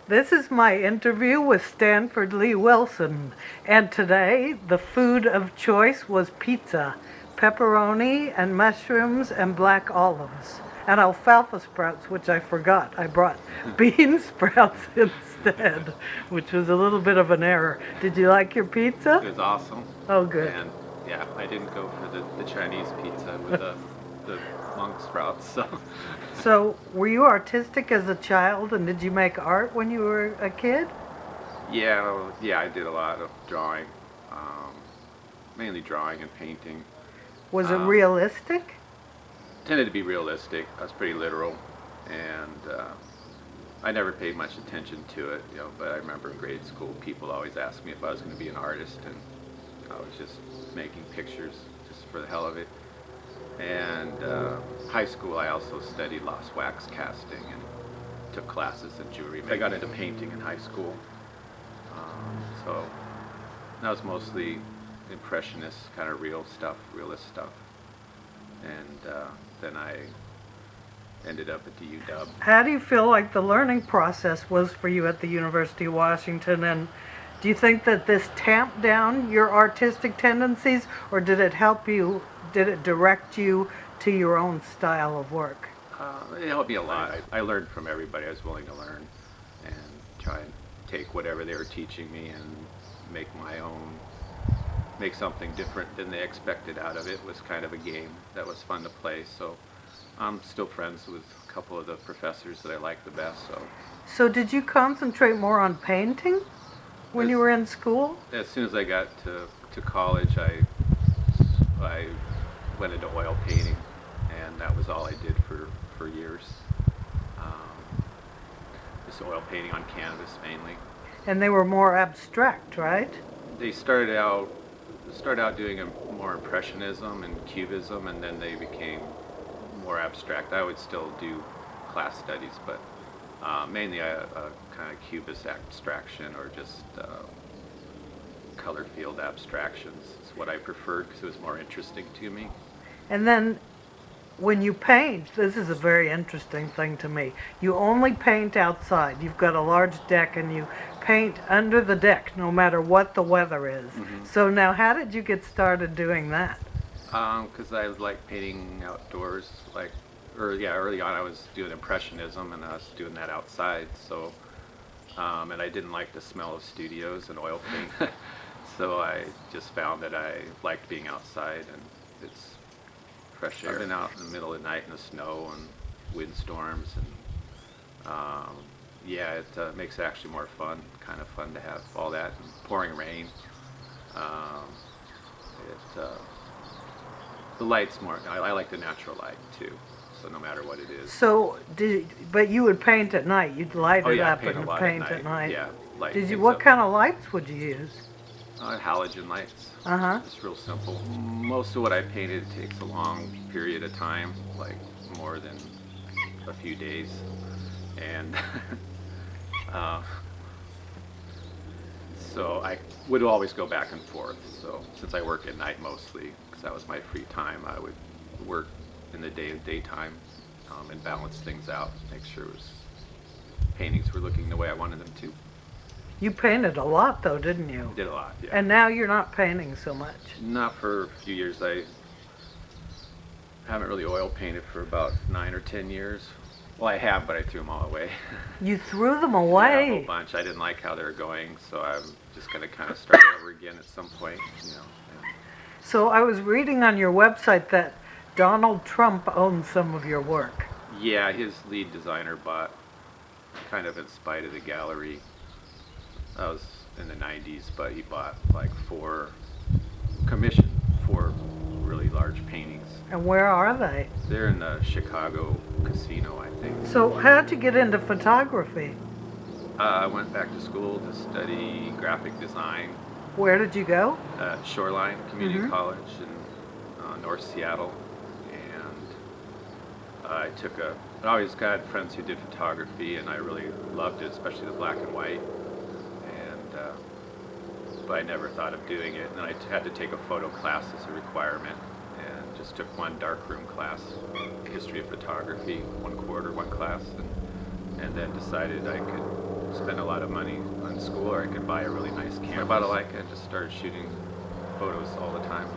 This is my interview with Stanford Lee Wilson, and today the food of choice was pizza, pepperoni and mushrooms and black olives, and alfalfa sprouts, which I forgot. I brought bean sprouts instead, which was a little bit of an error. Did you like your pizza? It was awesome. Oh, good. And yeah, I didn't go for the Chinese pizza with the monk sprouts. So So, were you artistic as a child, and did you make art when you were a kid? yeah, I did a lot of drawing, mainly drawing and painting. Was it Um, realistic? Tended to be realistic. I was pretty literal, and I never paid much attention to it, But I remember in grade school, people always asked me if I was going to be an artist, and I was just making pictures just for the hell of it. And high school, I also studied lost wax casting and took classes in jewelry. I got into painting in high school, so that was mostly impressionist, kind of realist stuff. And then I ended up at the UW. How do you feel like the learning process was for you at the University of Washington? And do you think that this tamped down your artistic tendencies, or did it help you, did it direct you to your own style of work? It helped me a lot. I learned from everybody. I was willing to learn and try and take whatever they were teaching me and make my own, make something different than they expected out of it. It was kind of a game that was fun to play. So I'm still friends with a couple of the professors that I like the best. So did you concentrate more on painting when you were in school? As soon as I got to college, I went into oil painting, and that was all I did for years. Just oil painting on canvas mainly. And they were more abstract, right? They started out doing more impressionism and cubism, and then they became more abstract. I would still do class studies, but mainly a kind of cubist abstraction, or just color field abstractions is what I preferred because it was more interesting to me. And then when you paint, this is a very interesting thing to me. You only paint outside. You've got a large deck and you paint under the deck no matter what the weather is. Mm-hmm. So now how did you get started doing that? Because I like painting outdoors. Early on I was doing impressionism, and I was doing that outside. So, and I didn't like the smell of studios and oil paint. So I just found that I liked being outside, and it's fresh air. I've been out in the middle of the night in the snow and windstorms, and it makes it actually more fun. Kind of fun to have all that, and pouring rain. The light's more. I like the natural light too. So no matter what it is. So but you would paint at night. You'd light it up paint and a lot paint at night. Yeah, light Did you? things What up. kind of lights would you use? Halogen lights. Uh-huh. It's real simple. Most of what I painted takes a long period of time, like more than a few days, and so I would always go back and forth. So since I work at night mostly, because that was my free time, I would work in the daytime and balance things out, make sure paintings were looking the way I wanted them to. You painted a lot though, didn't you? Did a lot, yeah. And now you're not painting so much. Not for a few years. I haven't really oil painted for about 9 or 10 years. Well, I have, but I threw them all away. You threw them Yeah, a away? whole bunch. I didn't like how they were going, so I'm just going to kind of start over again at some point. And So I was reading on your website that Donald Trump owns some of your work. yeah, his lead designer bought, kind of in spite of the gallery. That was in the 90s, but he bought commissioned four really large paintings. And where are they? They're in the Chicago casino, I think. So how'd you get into photography? I went back to school to study graphic design Where did you go? at Shoreline Community Mhm. College in North Seattle, and I always got friends who did photography, and I really loved it, especially the black and white. And but I never thought of doing it. And then I had to take a photo class as a requirement, and just took one darkroom class, history of photography, one class, and then decided I could spend a lot of money on school, or I could buy a really nice camera. About it, like I just started shooting photos all the time.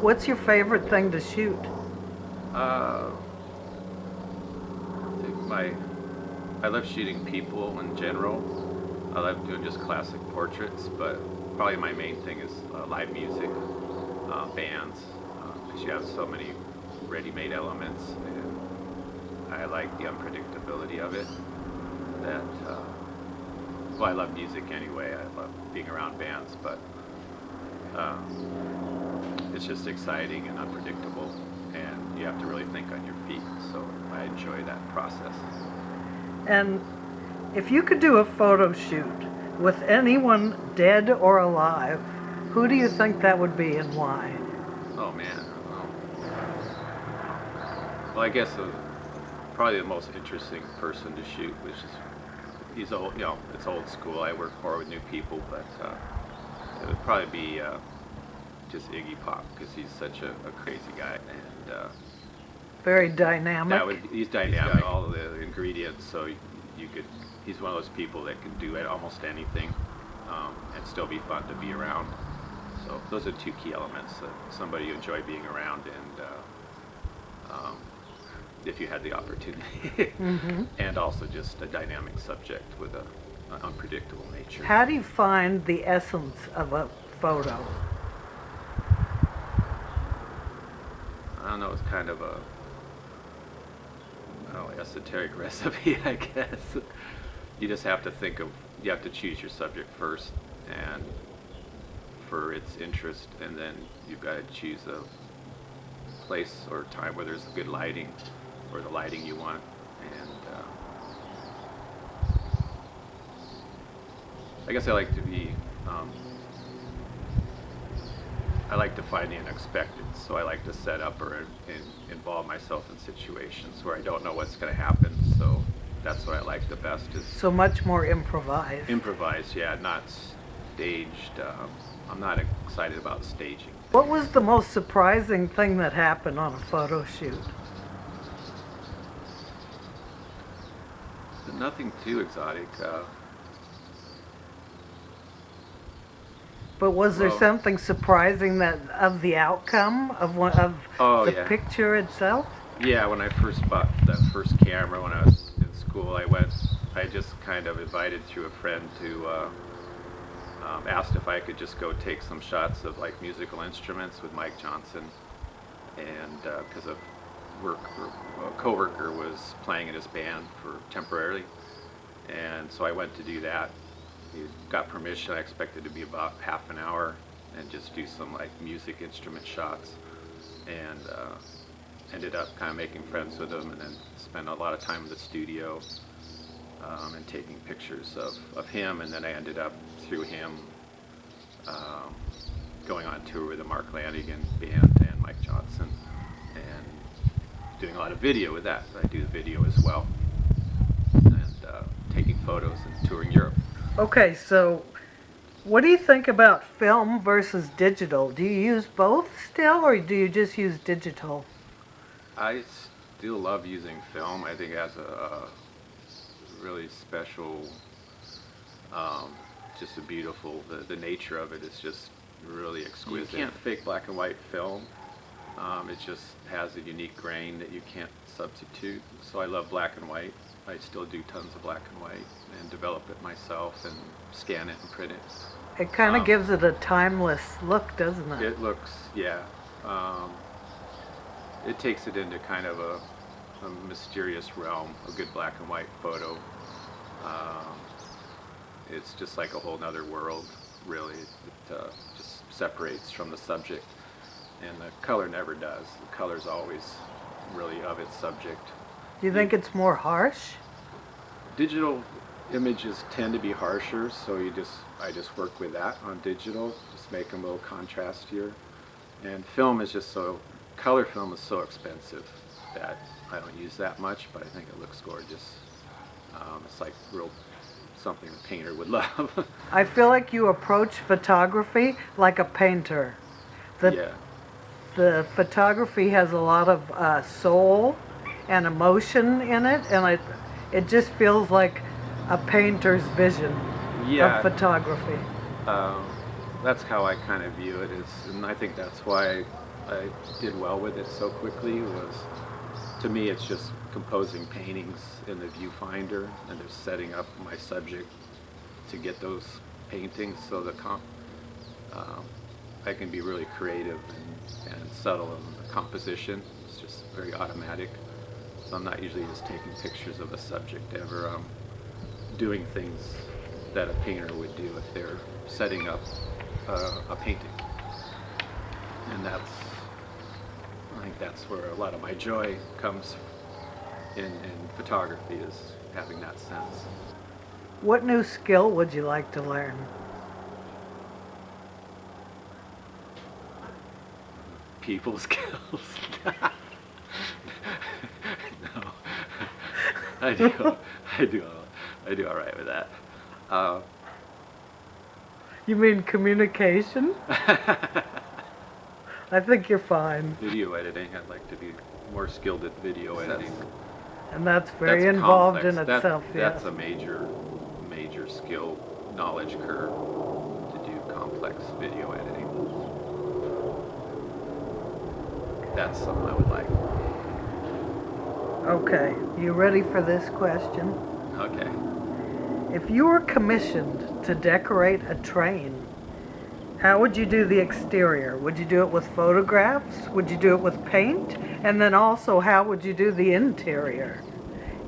What's your favorite thing to shoot? I think I love shooting people in general. I love doing just classic portraits, but probably my main thing is live music, bands, because you have so many ready-made elements, and I like the unpredictability of it. That well, I love music anyway. I love being around bands, but it's just exciting and unpredictable, and you have to really think on your feet. So I enjoy that process. And if you could do a photo shoot with anyone dead or alive, who do you think that would be and why? Oh man. Well, I guess probably the most interesting person to shoot, which is he's old. You know, it's old school. I work more with new people, but it would probably be just Iggy Pop, because he's such a crazy guy, and Very dynamic. he's dynamic. All the ingredients, so you could. He's one of those people that can do almost anything, and still be fun to be around. So those are two key elements: somebody you enjoy being around, and if you had the opportunity, and also just a dynamic subject with an unpredictable nature. How do you find the essence of a photo? I don't know. It's kind of a esoteric recipe, I guess. You just have to you have to choose your subject first, and for its interest, and then you've got to choose a place or time where there's good lighting, or the lighting you want, and I guess I like to be I like to find the unexpected, so I like to set up or involve myself in situations where I don't know what's going to happen. So that's what I like the best. Is So much more improvised. improvise, yeah, not staged. I'm not excited about staging. What was the most surprising thing that happened on a photo shoot? Nothing too exotic. But was there Well- something surprising that of the outcome of Oh, the yeah. picture itself? Yeah, when I first bought that first camera when I was in school, I just kind of invited through a friend to, asked if I could just go take some shots of like musical instruments with Mike Johnson, and because a coworker was playing in his band temporarily, and so I went to do that. He got permission. I expected to be about half an hour and just do some like music instrument shots, and ended up kind of making friends with him, and then spent a lot of time in the studio and taking pictures of him, and then I ended up through him going on tour with the Mark Lanigan band and Mike Johnson, and doing a lot of video with that. I do the video as well, and taking photos and touring Europe. Okay, so what do you think about film versus digital? Do you use both still, or do you just use digital? I still love using film. I think it has a really special, just a beautiful, the nature of it is just really exquisite. You can't fake black and white film. It just has a unique grain that you can't substitute. So I love black and white. I still do tons of black and white and develop it myself and scan it and print it. It kind of gives it a timeless look, doesn't it? It looks, yeah. It takes it into kind of a mysterious realm, a good black and white photo. It's just like a whole nother world, really. It just separates from the subject. And the color never does. The color's always really of its subject. Do you think it's more harsh? Digital images tend to be harsher, so I just work with that on digital, just make them a little contrastier. And film is just color film is so expensive that I don't use that much, but I think it looks gorgeous. It's like something a painter would love. I feel like you approach photography like a painter. Yeah. The photography has a lot of soul and emotion in it, and it just feels like a painter's vision Yeah, of photography. um, that's how I kind of view it. And I think that's why I did well with it so quickly. Was to me, it's just composing paintings in the viewfinder and just setting up my subject to get those paintings. So um, I can be really creative and subtle in the composition. It's just very automatic. So I'm not usually just taking pictures of a subject ever. I'm doing things that a painter would do if they're setting up a painting. And I think that's where a lot of my joy comes in photography, is having that sense. What new skill would you like to learn? People skills. No, I do, I do, I do all right with that. You mean communication? I think you're fine. Video editing. I'd like to be more skilled at video editing. And that's very That's involved complex. in itself, That's yes. a major skill knowledge curve to do complex video editing. That's something I would like. Okay, you ready for this question? Okay. If you were commissioned to decorate a train, how would you do the exterior? Would you do it with photographs? Would you do it with paint? And then also, how would you do the interior?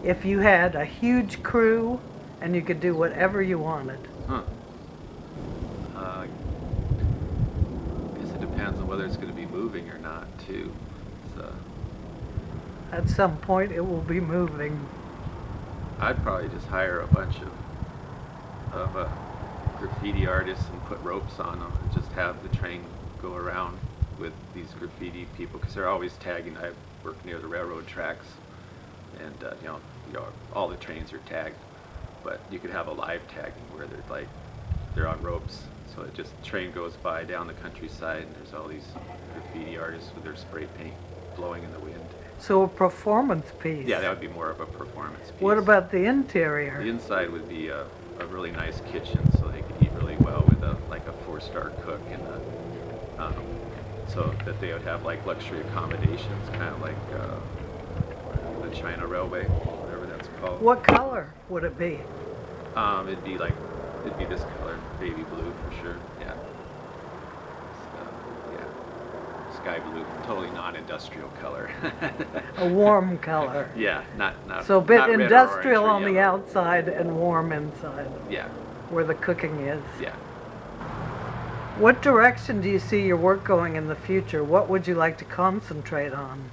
If you had a huge crew and you could do whatever you wanted. Huh. I guess it depends on whether it's going to be moving or not, too. So At some point, it will be moving. I'd probably just hire a bunch of graffiti artists and put ropes on them and just have the train go around with these graffiti people, because they're always tagging. I work near the railroad tracks, and all the trains are tagged, but you could have a live tagging where they're on ropes, so it just train goes by down the countryside and there's all these graffiti artists with their spray paint blowing in the wind. So a performance piece. Yeah, that would be more of a performance piece. What about the interior? The inside would be a really nice kitchen, so they could eat really well with a 4-star cook, and so that they would have like luxury accommodations, kind of like the China Railway, whatever that's called. What color would it be? It'd be this color, baby blue for sure. Yeah. Yeah. Sky blue, totally non-industrial color. A warm color. Yeah, not So a bit not red or industrial orange or on the yellow. outside and warm inside, Yeah, where the cooking is. yeah. What direction do you see your work going in the future? What would you like to concentrate on?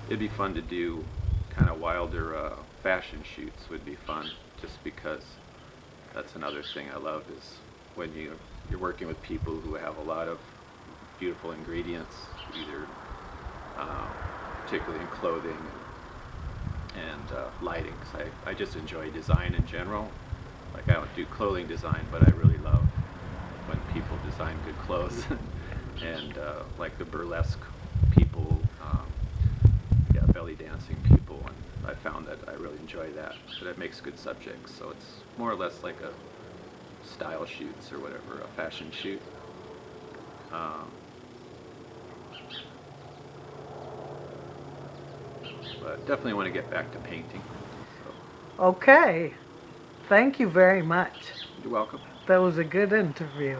It'd be fun to do kind of wilder fashion shoots. Would be fun, just because that's another thing I love, is when you're working with people who have a lot of beautiful ingredients, either particularly in clothing and lighting. 'Cause I just enjoy design in general. Like, I don't do clothing design, but I really love when people design good clothes. And like the burlesque people, belly dancing people, and I found that I really enjoy that. But it makes good subjects, so it's more or less like a style shoots or whatever, a fashion shoot. But definitely want to get back to painting. So, Okay. Thank you very much. you're welcome. That was a good interview.